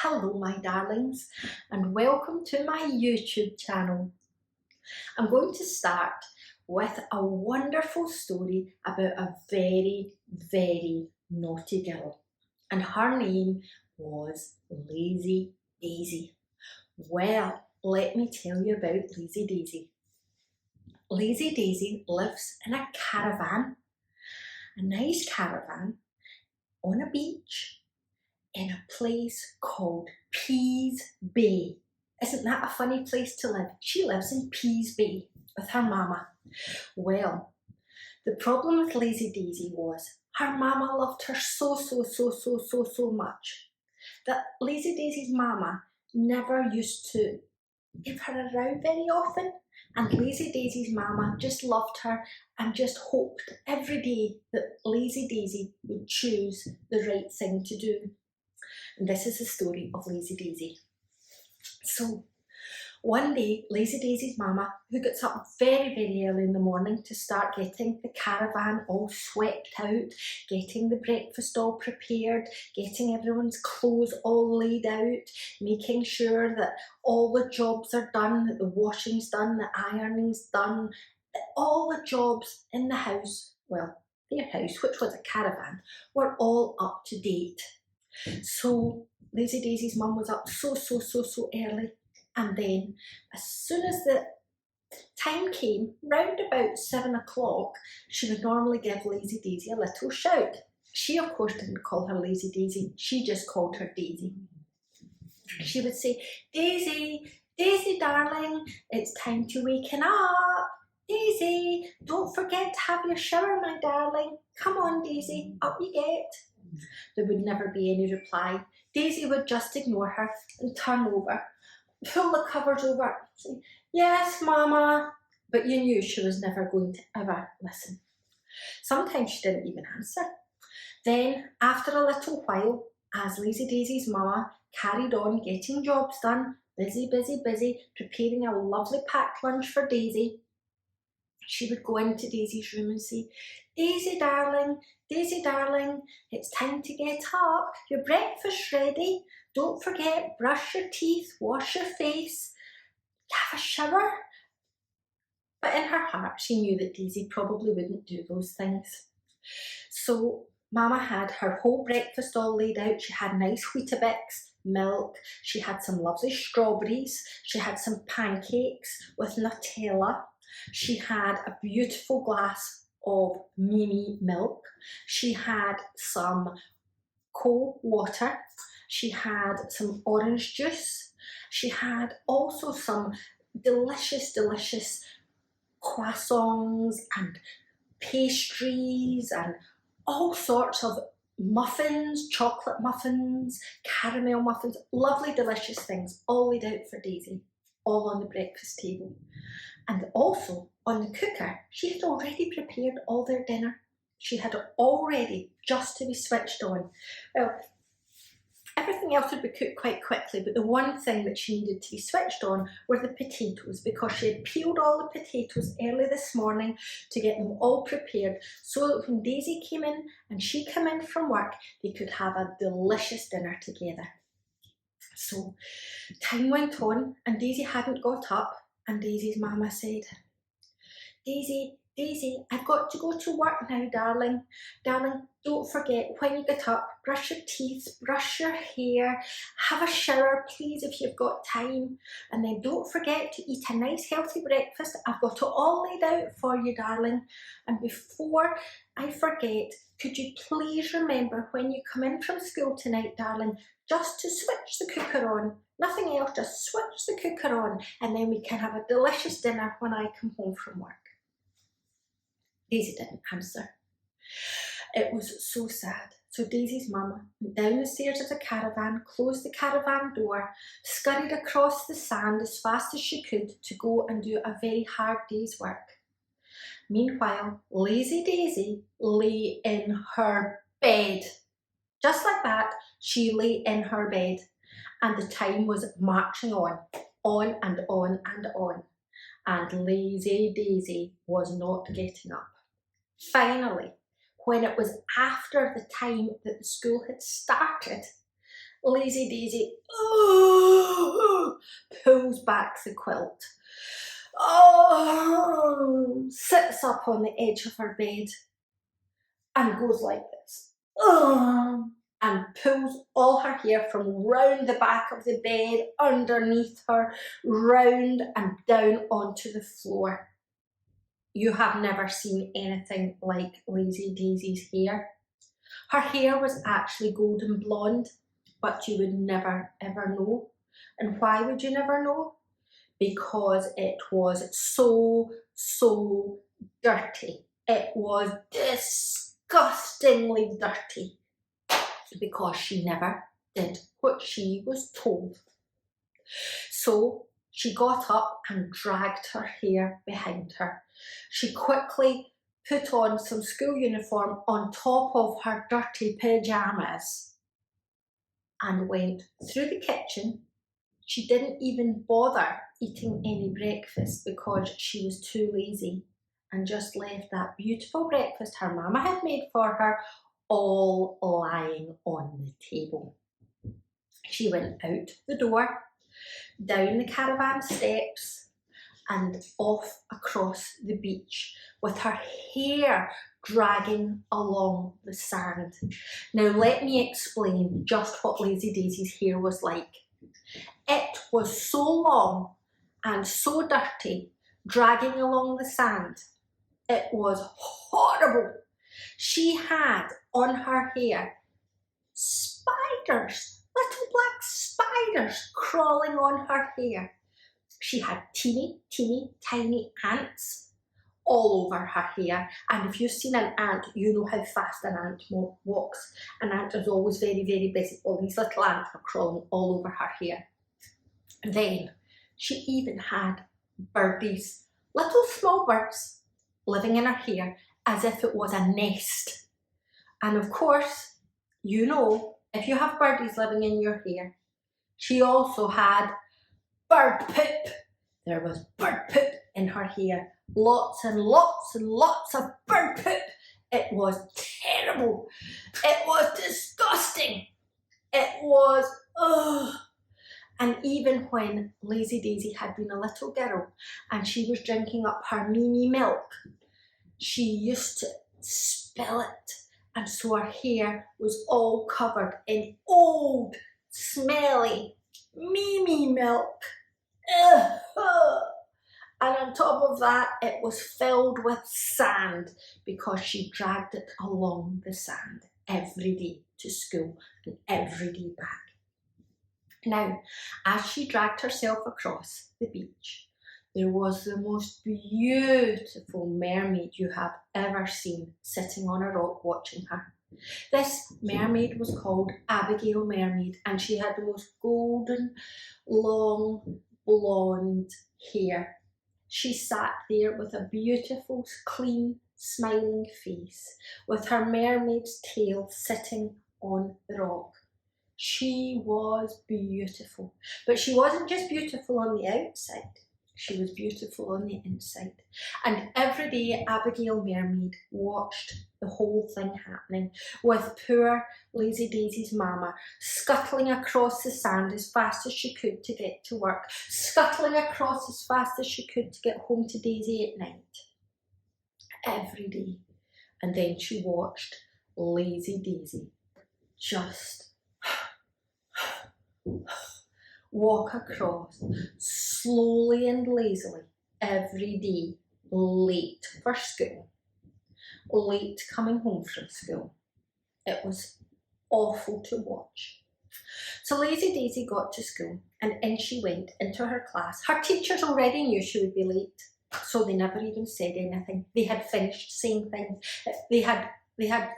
Hello my darlings and welcome to my YouTube channel. I'm going to start with a wonderful story about a very naughty girl, and her name was Lazy Daisy. Well, let me tell you about Lazy Daisy. Lazy Daisy lives in a caravan, a nice caravan on a beach in a place called Pease Bay. Isn't that a funny place to live? She lives in Pease Bay with her mama. Well, the problem with Lazy Daisy was her mama loved her so much that Lazy Daisy's mama never used to give her around very often, and Lazy Daisy's mama just loved her and just hoped every day that Lazy Daisy would choose the right thing to do. And this is the story of Lazy Daisy. So one day, Lazy Daisy's mama, who gets up very early in the morning to start getting the caravan all swept out, getting the breakfast all prepared, getting everyone's clothes all laid out, making sure that all the jobs are done, that the washing's done, the ironing's done, that all the jobs in the house, well, their house, which was a caravan, were all up to date. So Lazy Daisy's mum was up so early, and then as soon as the time came, round about 7 o'clock, she would normally give Lazy Daisy a little shout. She of course didn't call her Lazy Daisy, she just called her Daisy. She would say, Daisy, Daisy darling, it's time to waken up. Daisy, don't forget to have your shower my darling. Come on Daisy, up you get. There would never be any reply. Daisy would just ignore her and turn over, pull the covers over, say, yes, Mama, but you knew she was never going to ever listen. Sometimes she didn't even answer. Then, after a little while, as Lazy Daisy's mama carried on getting jobs done, busy, preparing a lovely packed lunch for Daisy, she would go into Daisy's room and say, Daisy darling, it's time to get up. Your breakfast's ready. Don't forget, brush your teeth, wash your face, have a shower. But in her heart, she knew that Daisy probably wouldn't do those things. So Mama had her whole breakfast all laid out. She had nice Weetabix, milk, she had some lovely strawberries, she had some pancakes with Nutella, she had a beautiful glass of Mimi milk, she had some cold water, she had some orange juice, she had also some delicious croissants and pastries and all sorts of muffins, chocolate muffins, caramel muffins, lovely delicious things all laid out for Daisy, all on the breakfast table. And also on the cooker, she had already prepared all their dinner. She had it all ready just to be switched on. Well, everything else would be cooked quite quickly, but the one thing that she needed to be switched on were the potatoes, because she had peeled all the potatoes early this morning to get them all prepared so that when Daisy came in and she came in from work, they could have a delicious dinner together. So time went on and Daisy hadn't got up, and Daisy's mama said, Daisy, I've got to go to work now, darling. Darling, don't forget, when you get up, brush your teeth, brush your hair, have a shower, please, if you've got time. And then don't forget to eat a nice healthy breakfast. I've got it all laid out for you, darling. And before I forget, could you please remember when you come in from school tonight, darling, just to switch the cooker on. Nothing else, just switch the cooker on, and then we can have a delicious dinner when I come home from work. Daisy didn't answer. It was so sad. So Daisy's mama went down the stairs of the caravan, closed the caravan door, scurried across the sand as fast as she could to go and do a very hard day's work. Meanwhile, Lazy Daisy lay in her bed. Just like that, she lay in her bed, and the time was marching on and on, and Lazy Daisy was not getting up. Finally, when it was after the time that the school had started, Lazy Daisy pulls back the quilt, sits up on the edge of her bed and goes like this, and pulls all her hair from round the back of the bed, underneath her, round and down onto the floor. You have never seen anything like Lazy Daisy's hair. Her hair was actually golden blonde, but you would never ever know. And why would you never know? Because it was so dirty. It was disgustingly dirty, because she never did what she was told. So she got up and dragged her hair behind her. She quickly put on some school uniform on top of her dirty pyjamas and went through the kitchen. She didn't even bother eating any breakfast because she was too lazy, and just left that beautiful breakfast her mama had made for her all lying on the table. She went out the door, down the caravan steps, and off across the beach with her hair dragging along the sand. Now let me explain just what Lazy Daisy's hair was like. It was so long and so dirty, dragging along the sand. It was horrible. She had on her hair spiders, little black spiders crawling on her hair. She had teeny tiny ants all over her hair, and if you've seen an ant, you know how fast an ant walks. An ant is always very busy. All these little ants were crawling all over her hair. Then she even had birdies, little small birds, living in her hair as if it was a nest. And of course, you know, if you have birdies living in your hair, she also had bird poop. There was bird poop in her hair. Lots and lots of bird poop. It was terrible. It was disgusting. It was, And even when Lazy Daisy had been a little girl and she was drinking up her Mimi milk, she used to spill it, and so her hair was all covered in old, smelly Mimi milk. And on top of that, it was filled with sand because she dragged it along the sand every day to school and every day back. Now, as she dragged herself across the beach, there was the most beautiful mermaid you have ever seen sitting on a rock watching her. This mermaid was called Abigail Mermaid, and she had the most golden, long, blonde hair. She sat there with a beautiful, clean, smiling face, with her mermaid's tail sitting on the rock. She was beautiful, but she wasn't just beautiful on the outside, she was beautiful on the inside. And every day Abigail Mermaid watched the whole thing happening, with poor Lazy Daisy's mama scuttling across the sand as fast as she could to get to work, scuttling across as fast as she could to get home to Daisy at night. Every day. And then she watched Lazy Daisy just walk across slowly and lazily every day, late for school, late coming home from school. It was awful to watch. So Lazy Daisy got to school, and in she went into her class. Her teachers already knew she would be late, so they never even said anything. They had finished saying things. They had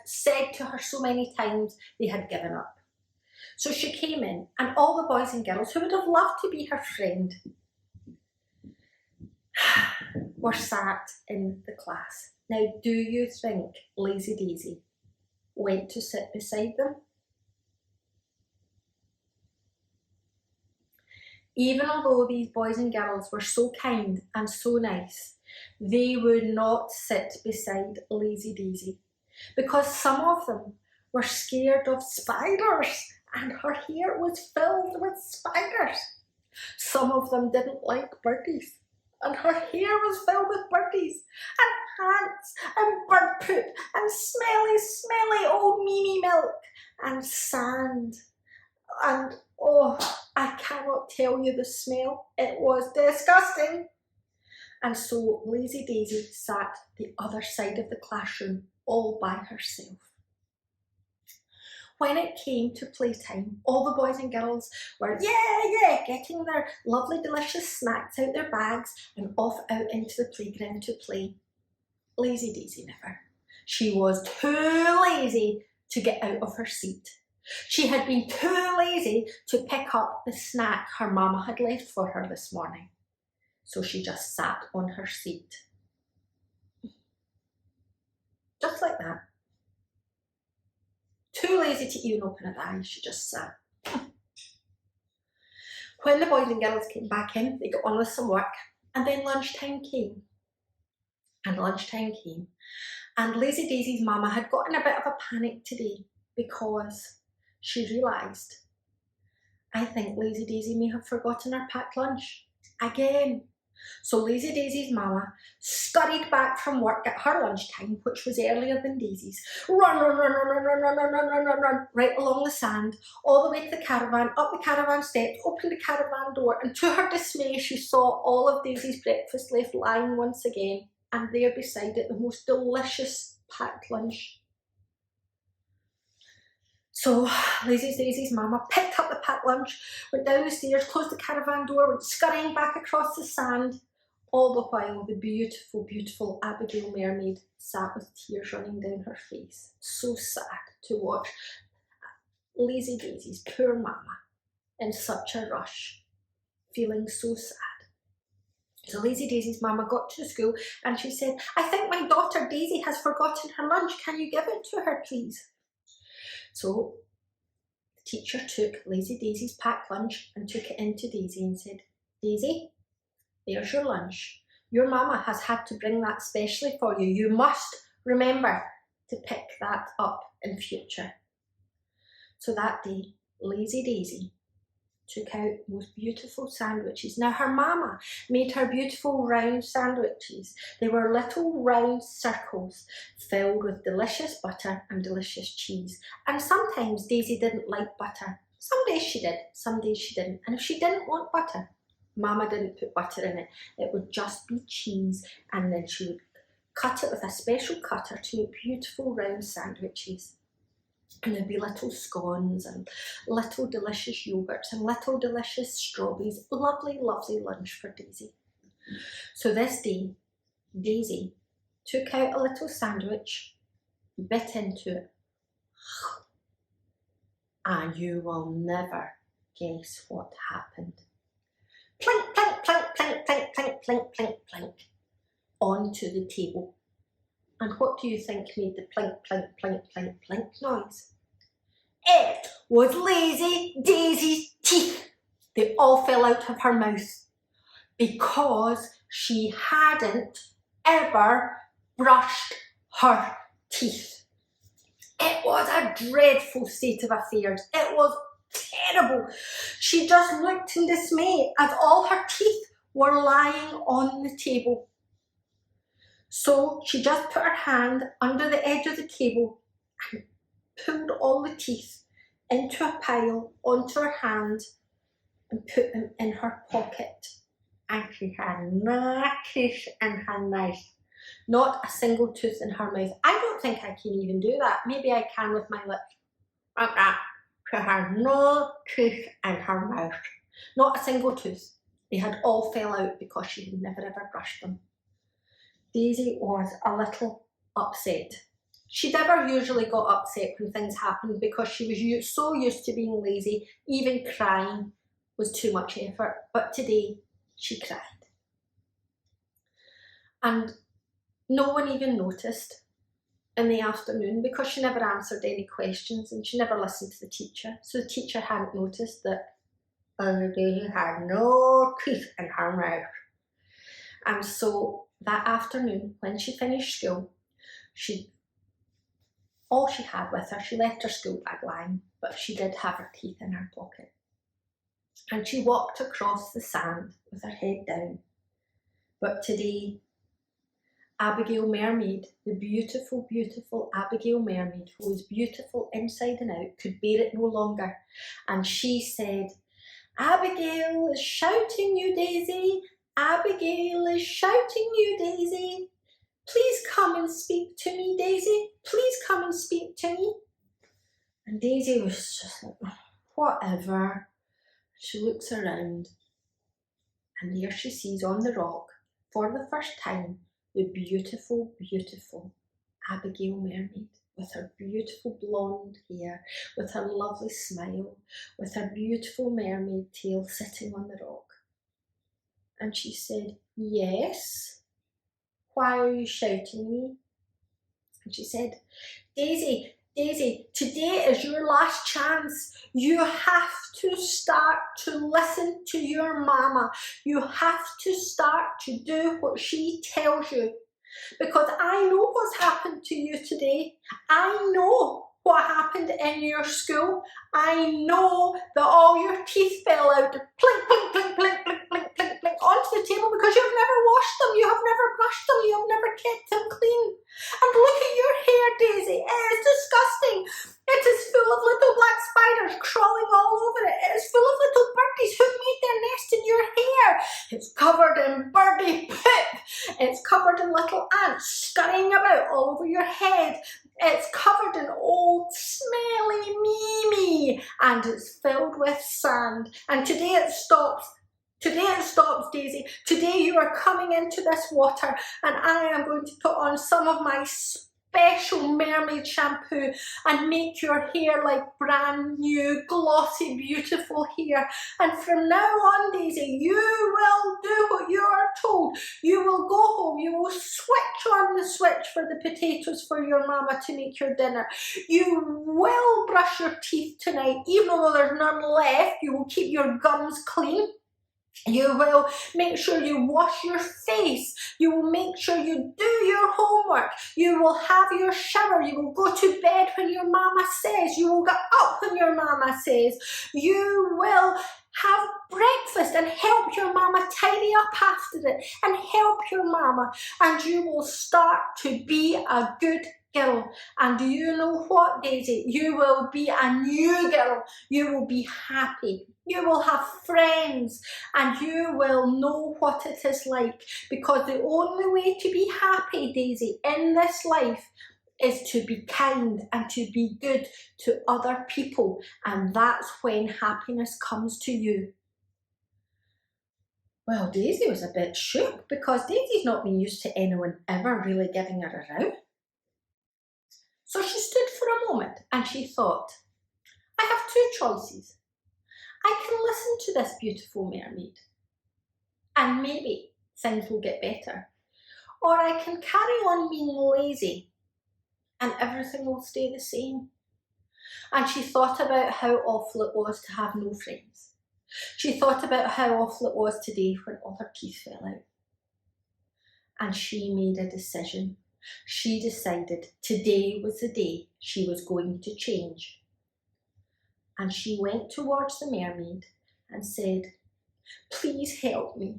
said to her so many times they had given up. So she came in, and all the boys and girls who would have loved to be her friend were sat in the class. Now, do you think Lazy Daisy went to sit beside them? Even although these boys and girls were so kind and so nice, they would not sit beside Lazy Daisy, because some of them were scared of spiders and her hair was filled with spiders. Some of them didn't like birdies, and her hair was filled with birdies, and ants, and bird poop, and smelly, smelly old Mimi milk, and sand, and oh, I cannot tell you the smell. It was disgusting. And so Lazy Daisy sat the other side of the classroom all by herself. When it came to playtime, all the boys and girls were, getting their lovely delicious snacks out their bags and off out into the playground to play. Lazy Daisy never. She was too lazy to get out of her seat. She had been too lazy to pick up the snack her mama had left for her this morning. So she just sat on her seat. Just like that. Too lazy to even open her eyes, she just sat. When the boys and girls came back in, they got on with some work, and then lunchtime came. And Lazy Daisy's mama had got in a bit of a panic today because she realised, I think Lazy Daisy may have forgotten her packed lunch again. So Lazy Daisy's mama scurried back from work at her lunchtime, which was earlier than Daisy's, run, right along the sand, all the way to the caravan, up the caravan steps, opened the caravan door, and to her dismay, she saw all of Daisy's breakfast left lying once again, and there beside it, the most delicious packed lunch. So Lazy Daisy's mama picked up the packed lunch, went down the stairs, closed the caravan door, went scurrying back across the sand, all the while the beautiful, beautiful Abigail Mermaid sat with tears running down her face. So sad to watch Lazy Daisy's poor mama in such a rush, feeling so sad. So Lazy Daisy's mama got to school and she said, I think my daughter Daisy has forgotten her lunch. Can you give it to her, please? So the teacher took Lazy Daisy's packed lunch and took it into Daisy and said, Daisy, there's your lunch. Your mama has had to bring that specially for you. You must remember to pick that up in future. So that day, Lazy Daisy took out most beautiful sandwiches. Now her mama made her beautiful round sandwiches. They were little round circles filled with delicious butter and delicious cheese. And sometimes Daisy didn't like butter. Some days she did, some days she didn't. And if she didn't want butter, Mama didn't put butter in it. It would just be cheese, and then she would cut it with a special cutter to make beautiful round sandwiches. And there'd be little scones and little delicious yogurts and little delicious strawberries. Lovely, lovely lunch for Daisy. So this day, Daisy took out a little sandwich, bit into it, and you will never guess what happened. Plink, plink, plink, plink, plink, plink, plink, plink, plink, onto the table. And what do you think made the plink, plink, plink, plink, plink noise? It was Lazy Daisy's teeth. They all fell out of her mouth because she hadn't ever brushed her teeth. It was a dreadful state of affairs. It was terrible. She just looked in dismay as all her teeth were lying on the table. So she just put her hand under the edge of the table and pulled all the teeth into a pile onto her hand and put them in her pocket. And she had no teeth in her mouth. Not a single tooth in her mouth. I don't think I can even do that. Maybe I can with my lips. Like that. She had no teeth in her mouth. Not a single tooth. They had all fell out because she had never ever brushed them. Daisy was a little upset. She never usually got upset when things happened because she was so used to being lazy, even crying was too much effort. But today, she cried. And no one even noticed in the afternoon because she never answered any questions and she never listened to the teacher. So the teacher hadn't noticed that Daisy had no teeth in her mouth. And so that afternoon, when she finished school, all she had with her, she left her school bag lying. but she did have her teeth in her pocket. And she walked across the sand with her head down. But today, Abigail Mermaid, the beautiful, beautiful Abigail Mermaid, who was beautiful inside and out, could bear it no longer. And she said, Abigail is shouting you, Daisy. Abigail is shouting you, Daisy. Please come and speak to me, Daisy. Please come and speak to me. And Daisy was just like, whatever. She looks around, and there she sees on the rock, for the first time, the beautiful, beautiful Abigail Mermaid, with her beautiful blonde hair, with her lovely smile, with her beautiful mermaid tail sitting on the rock. And she said, yes, why are you shouting me? And she said, Daisy, Daisy, today is your last chance. You have to start to listen to your mama. You have to start to do what she tells you. Because I know what's happened to you today. I know what happened in your school. I know that all your teeth fell out, plink, plink, plink, plink, plink, plink, plink, plink, onto the table because you've never washed them, you have never brushed them, you have never kept them clean. And look at your hair, Daisy. It is disgusting. It is full of little black spiders crawling all over it. It is full of little birdies who made their nest in your hair. It's covered in birdie poop. It's covered in little ants scurrying about all over your head. It's covered in old smelly Mimi, and it's filled with sand. And today it stops. Today it stops, Daisy. Today you are coming into this water, and I am going to put on some of my special mermaid shampoo and make your hair like brand new, glossy, beautiful hair. And from now on, Daisy, you will do what you are told. You will go home, you will switch on the switch for the potatoes for your mama to make your dinner. You will brush your teeth tonight, even though there's none left. You will keep your gums clean. You will make sure you wash your face. You will make sure you do your homework. You will have your shower. You will go to bed when your mama says. You will get up when your mama says. You will have breakfast and help your mama tidy up after it and help your mama. And you will start to be a good girl. And do you know what, Daisy? You will be a new girl. You will be happy. You will have friends, and you will know what it is like, because the only way to be happy, Daisy, in this life is to be kind and to be good to other people, and that's when happiness comes to you. Well, Daisy was a bit shook, because Daisy's not been used to anyone ever really giving her a row. So she stood for a moment and she thought, I have two choices. I can listen to this beautiful mermaid and maybe things will get better. Or I can carry on being lazy and everything will stay the same. And she thought about how awful it was to have no friends. She thought about how awful it was today when all her teeth fell out. And she made a decision. She decided today was the day she was going to change. And she went towards the mermaid and said, please help me.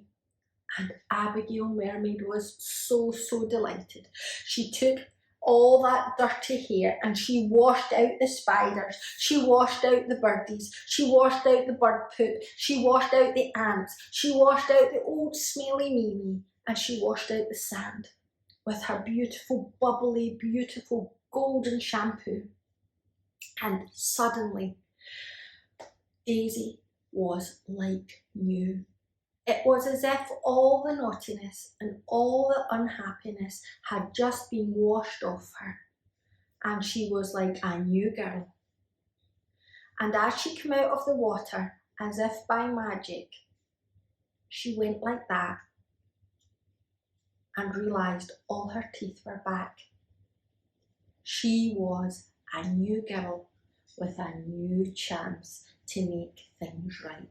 And Abigail Mermaid was so delighted. She took all that dirty hair and she washed out the spiders, she washed out the birdies, she washed out the bird poop, she washed out the ants, she washed out the old smelly Mimi, and she washed out the sand with her beautiful, bubbly, beautiful golden shampoo. And suddenly, Daisy was like new. It was as if all the naughtiness and all the unhappiness had just been washed off her, and she was like a new girl. And as she came out of the water, as if by magic, she went like that and realised all her teeth were back. She was a new girl with a new chance to make things right.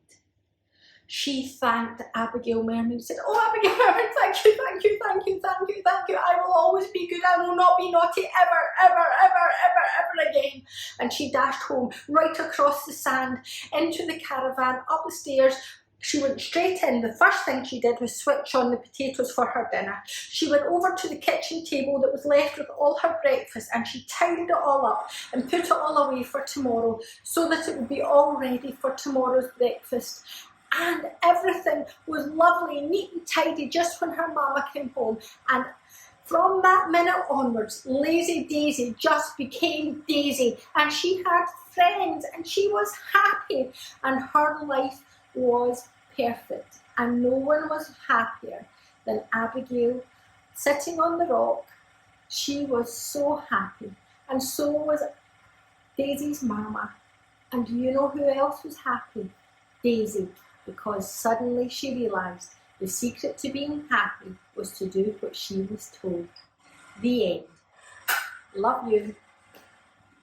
She thanked Abigail Mermaid, said, "Oh, Abigail Mermaid, thank you, thank you, thank you, thank you, thank you. I will always be good. I will not be naughty ever, ever, ever, ever, ever again." And she dashed home, right across the sand, into the caravan, up the stairs. She went straight in. The first thing she did was switch on the potatoes for her dinner. She went over to the kitchen table that was left with all her breakfast, and she tidied it all up and put it all away for tomorrow so that it would be all ready for tomorrow's breakfast. And everything was lovely, neat and tidy just when her mama came home. And from that minute onwards, Lazy Daisy just became Daisy, and she had friends and she was happy, and her life was perfect. And no one was happier than Abigail sitting on the rock. She was so happy, and so was Daisy's mama. And do you know who else was happy? Daisy, because suddenly she realised the secret to being happy was to do what she was told. The end. Love you.